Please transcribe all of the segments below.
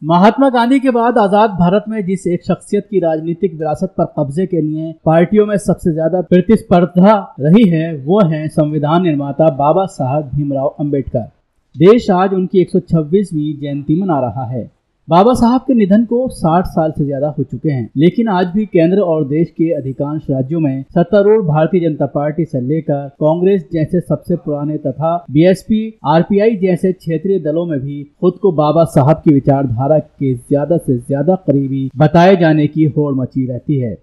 महात्मा गांधी के बाद आजाद भारत में जिस एक शख्सियत की राजनीतिक विरासत पर कब्जे के लिए पार्टियों में सबसे ज्यादा प्रतिस्पर्धा रही है वो है संविधान निर्माता बाबा साहब भीमराव अंबेडकर। देश आज उनकी 126वीं जयंती मना रहा है। बाबा साहब के निधन को 60 साल से ज्यादा हो चुके हैं, लेकिन आज भी केंद्र और देश के अधिकांश राज्यों में सत्तारूढ़ भारतीय जनता पार्टी से लेकर कांग्रेस जैसे सबसे पुराने तथा बीएसपी, आरपीआई जैसे क्षेत्रीय दलों में भी खुद को बाबा साहब की विचारधारा के ज्यादा से ज्यादा करीबी बताए जाने की होड़ मची रहती है।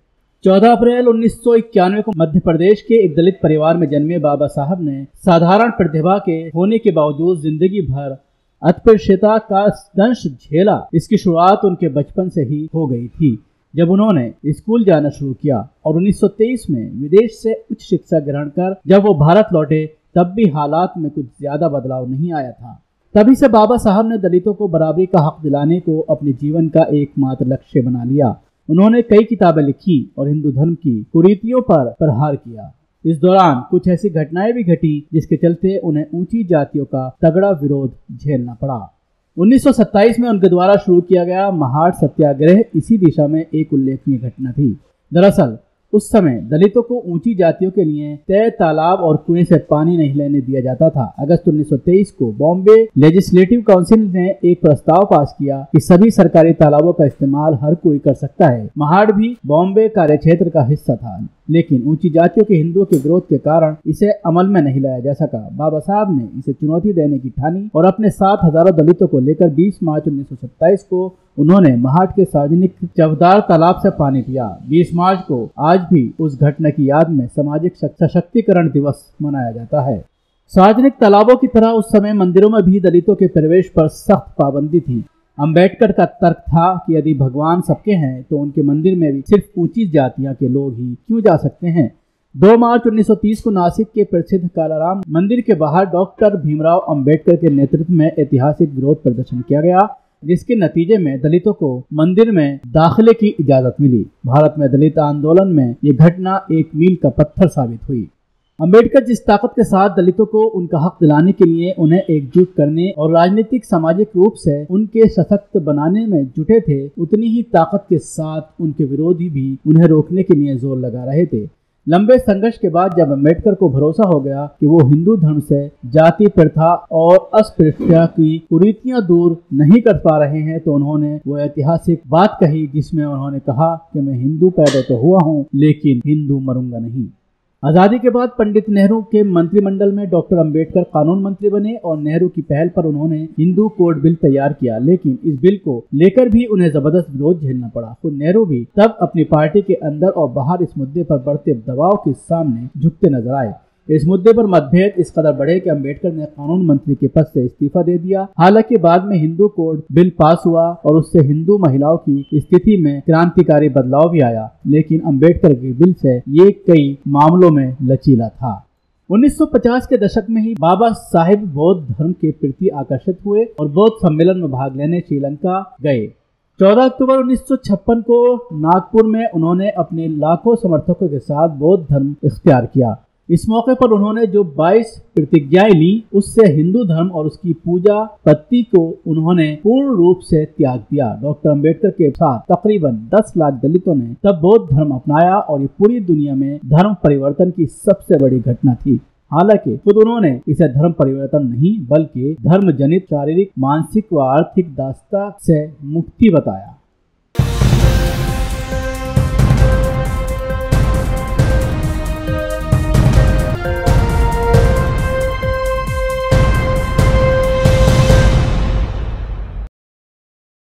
14 अप्रैल 1991 को मध्य प्रदेश के एक दलित परिवार में जन्मे बाबा साहब ने साधारण प्रतिभा के होने के बावजूद जिंदगी भर अस्पृश्यता का दंश झेला। इसकी शुरुआत उनके बचपन से ही हो गई थी, जब उन्होंने स्कूल जाना शुरू किया और 1923 में विदेश से उच्च शिक्षा ग्रहण कर जब वो भारत लौटे तब भी हालात में कुछ ज्यादा बदलाव नहीं आया था। तभी से बाबा साहब ने दलितों को बराबरी का हक दिलाने को अपने जीवन का एकमात्र लक्ष्य बना लिया। उन्होंने कई किताबें लिखी और हिंदू धर्म की कुरीतियों पर प्रहार किया। इस दौरान कुछ ऐसी घटनाएं भी घटी जिसके चलते उन्हें ऊंची जातियों का तगड़ा विरोध झेलना पड़ा। 1927 में उनके द्वारा शुरू किया गया महाड़ सत्याग्रह इसी दिशा में एक उल्लेखनीय घटना थी। दरअसल उस समय दलितों को ऊंची जातियों के लिए तय तालाब और कुएं से पानी नहीं लेने दिया जाता था। अगस्त 1923 को बॉम्बे लेजिस्लेटिव काउंसिल ने एक प्रस्ताव पास किया कि सभी सरकारी तालाबों का इस्तेमाल हर कोई कर सकता है। महाड़ भी बॉम्बे कार्यक्षेत्र का हिस्सा था, लेकिन ऊंची जातियों के हिंदुओं के विरोध के कारण इसे अमल में नहीं लाया जा सका। बाबा साहब ने इसे चुनौती देने की ठानी और अपने साथ हजारों दलितों को लेकर 20 मार्च 1927 को उन्होंने महाड़ के सार्वजनिक चवदार तालाब से पानी पिया। 20 मार्च को आज भी उस घटना की याद में सामाजिक सशक्तिकरण दिवस मनाया जाता है। सार्वजनिक तालाबों की तरह उस समय मंदिरों में भी दलितों के प्रवेश पर सख्त पाबंदी थी। अंबेडकर का तर्क था कि यदि भगवान सबके हैं तो उनके मंदिर में भी सिर्फ ऊंची जातियां के लोग ही क्यों जा सकते हैं। 2 मार्च 1930 को नासिक के प्रसिद्ध कालाराम मंदिर के बाहर डॉक्टर भीमराव अंबेडकर के नेतृत्व में ऐतिहासिक विरोध प्रदर्शन किया गया, जिसके नतीजे में दलितों को मंदिर में दाखिले की इजाजत मिली। भारत में दलित आंदोलन में ये घटना एक मील का पत्थर साबित हुई। अंबेडकर जिस ताकत के साथ दलितों को उनका हक दिलाने के लिए उन्हें एकजुट करने और राजनीतिक सामाजिक रूप से उनके सशक्त बनाने में जुटे थे, उतनी ही ताकत के साथ उनके विरोधी भी उन्हें रोकने के लिए जोर लगा रहे थे। लंबे संघर्ष के बाद जब अंबेडकर को भरोसा हो गया कि वो हिंदू धर्म से जाति प्रथा और अस्पृश्यता की कुरीतियां दूर नहीं कर पा रहे हैं, तो उन्होंने वो ऐतिहासिक बात कही जिसमें उन्होंने कहा कि मैं हिंदू पैदा तो हुआ हूँ लेकिन हिंदू मरूंगा नहीं। आजादी के बाद पंडित नेहरू के मंत्रिमंडल में डॉक्टर अंबेडकर कानून मंत्री बने और नेहरू की पहल पर उन्होंने हिंदू कोड बिल तैयार किया, लेकिन इस बिल को लेकर भी उन्हें जबरदस्त विरोध झेलना पड़ा। खुद नेहरू भी तब अपनी पार्टी के अंदर और बाहर इस मुद्दे पर बढ़ते दबाव के सामने झुकते नजर आए। इस मुद्दे पर मतभेद इस कदर बढ़े कि अंबेडकर ने कानून मंत्री के पद से इस्तीफा दे दिया। हालांकि बाद में हिंदू कोड बिल पास हुआ और उससे हिंदू महिलाओं की स्थिति में क्रांतिकारी बदलाव भी आया, लेकिन अंबेडकर के बिल से ये कई मामलों में लचीला था। 1950 के दशक में ही बाबा साहेब बौद्ध धर्म के प्रति आकर्षित हुए और बौद्ध सम्मेलन में भाग लेने श्रीलंका गए। 14 अक्टूबर 1956 को नागपुर में उन्होंने अपने लाखों समर्थकों के साथ बौद्ध धर्म इख्तियार किया। इस मौके पर उन्होंने जो 22 प्रतिज्ञाएं ली, उससे हिंदू धर्म और उसकी पूजा पद्धति को उन्होंने पूर्ण रूप से त्याग दिया। डॉक्टर अंबेडकर के साथ तकरीबन 10 लाख दलितों ने तब बौद्ध धर्म अपनाया और ये पूरी दुनिया में धर्म परिवर्तन की सबसे बड़ी घटना थी। हालांकि खुद उन्होंने इसे धर्म परिवर्तन नहीं बल्कि धर्म जनित शारीरिक, मानसिक व आर्थिक दासता से मुक्ति बताया।